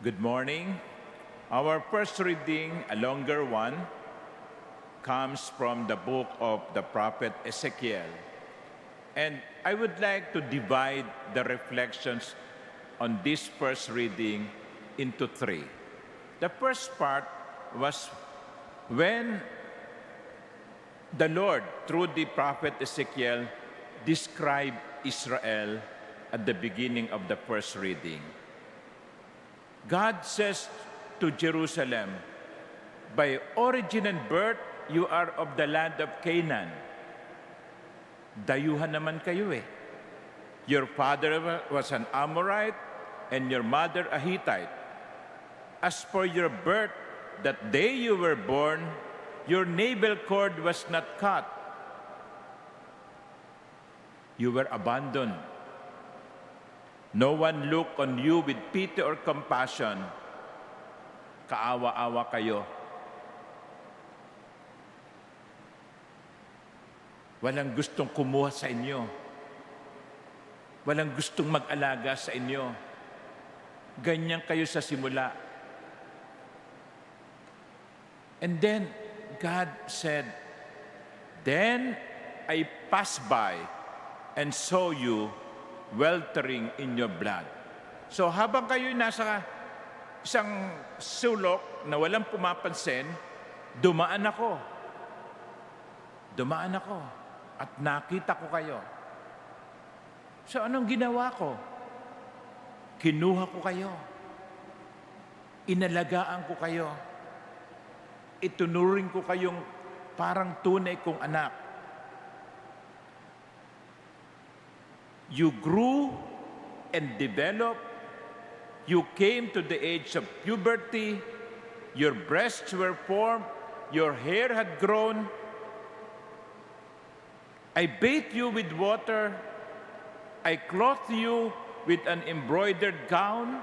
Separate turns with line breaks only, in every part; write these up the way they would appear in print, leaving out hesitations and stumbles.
Good morning. Our first reading, a longer one, comes from the book of the prophet Ezekiel. And I would like to divide the reflections on this first reading into three. The first part was when the Lord, through the prophet Ezekiel, described Israel at the beginning of the first reading. God says to Jerusalem, by origin and birth, you are of the land of Canaan. Dayuhan naman kayo eh. Your father was an Amorite and your mother a Hittite. As for your birth, that day you were born, your navel cord was not cut. You were abandoned. No one looked on you with pity or compassion. Kaawa-awa kayo. Walang gustong kumuha sa inyo. Walang gustong mag-alaga sa inyo. Ganyan kayo sa simula. And then, God said, then I passed by and saw you weltering in your blood. So habang kayo nasa isang sulok na walang pumapansin, dumaan ako. Dumaan ako at nakita ko kayo. So anong ginawa ko? Kinuha ko kayo. Inalagaan ko kayo. Itunuring ko kayong parang tunay kong anak. You grew and developed. You came to the age of puberty. Your breasts were formed. Your hair had grown. I bathed you with water. I clothed you with an embroidered gown.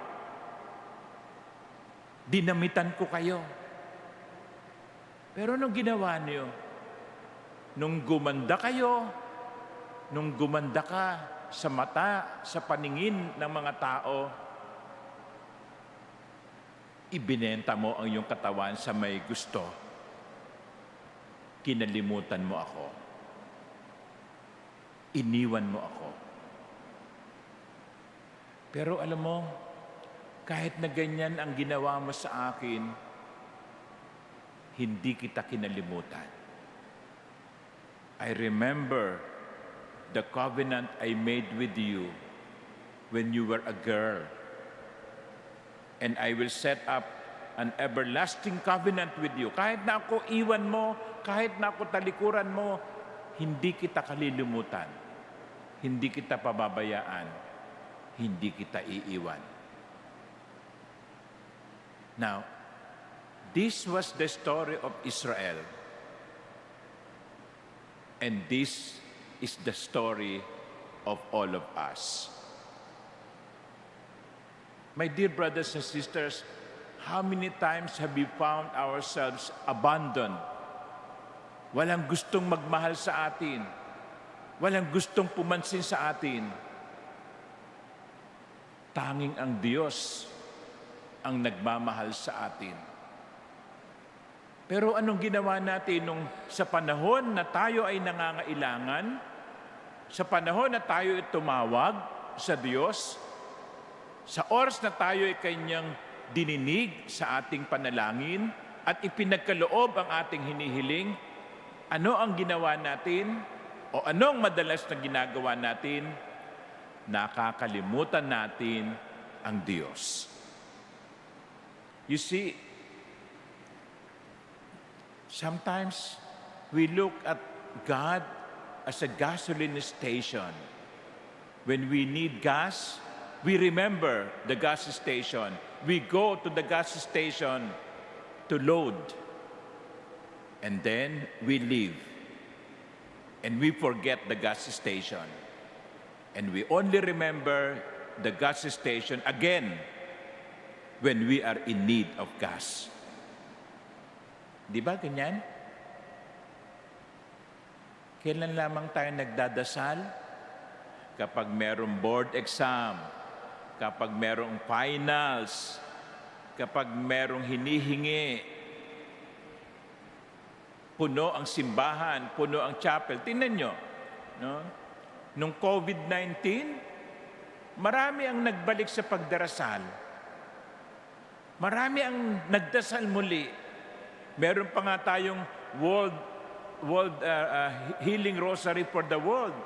Dinamitan ko kayo. Pero anong ginawa niyo? Nung gumanda kayo, nung gumanda ka sa mata, sa paningin ng mga tao, ibinenta mo ang iyong katawan sa may gusto. Kinalimutan mo ako. Iniwan mo ako. Pero alam mo, kahit na ganyan ang ginawa mo sa akin, hindi kita kinalimutan. I remember the covenant I made with you when you were a girl. And I will set up an everlasting covenant with you. Kahit na ako iwan mo, kahit na ako talikuran mo, hindi kita kalilimutan. Hindi kita pababayaan. Hindi kita iiwan. Now, this was the story of Israel. And this is the story of all of us. My dear brothers and sisters, how many times have we found ourselves abandoned? Walang gustong magmahal sa atin. Walang gustong pumansin sa atin. Tanging ang Diyos ang nagmamahal sa atin. Pero anong ginawa natin nung sa panahon na tayo ay nangangailangan, sa panahon na tayo ay tumawag sa Diyos, sa oras na tayo ay Kanyang dininig sa ating panalangin at ipinagkaloob ang ating hinihiling, ano ang ginawa natin o anong madalas na ginagawa natin? Nakakalimutan natin ang Diyos. You see, sometimes we look at God as a gasoline station. When we need gas, we remember the gas station. We go to the gas station to load. And then we leave. And we forget the gas station. And we only remember the gas station again when we are in need of gas. Di ba ganyan? Kailan lamang tayo nagdadasal? Kapag merong board exam, kapag merong finals, kapag merong hinihingi, puno ang simbahan, puno ang chapel. Tingnan nyo, no? Nung COVID-19, marami ang nagbalik sa pagdarasal. Marami ang nagdasal muli. Meron pa nga tayong World Healing Rosary for the World.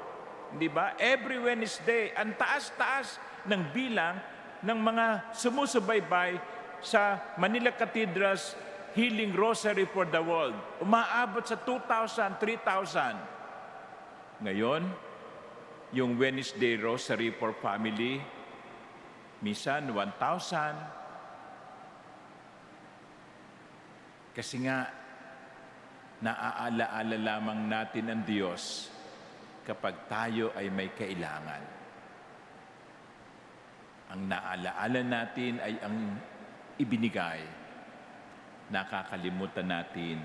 Di ba? Every Wednesday, ang taas-taas ng bilang ng mga sumusubaybay sa Manila Cathedral's Healing Rosary for the World. Umaabot sa 2,000, 3,000. Ngayon, yung Wednesday Rosary for Family, minsan 1,000. Kasi nga, naaalaala lamang natin ang Diyos kapag tayo ay may kailangan. Ang naalaala natin ay ang ibinigay. Nakakalimutan natin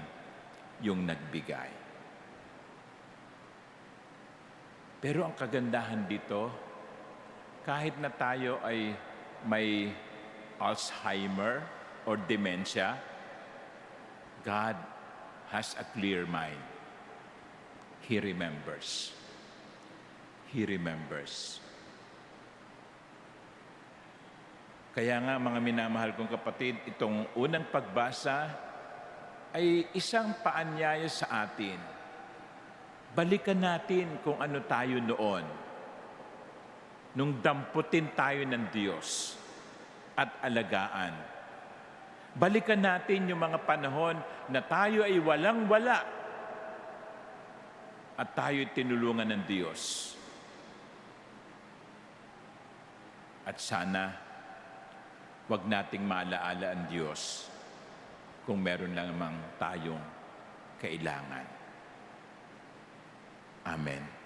yung nagbigay. Pero ang kagandahan dito, kahit na tayo ay may Alzheimer or dementia, God has a clear mind. He remembers. He remembers. Kaya nga mga minamahal kong kapatid, itong unang pagbasa ay isang paanyaya sa atin. Balikan natin kung ano tayo noon. Nung damputin tayo ng Diyos at alagaan. Balikan natin yung mga panahon na tayo ay walang-wala at tayo'y tinulungan ng Diyos. At sana, wag nating maalaala ang Diyos kung meron lamang tayong kailangan. Amen.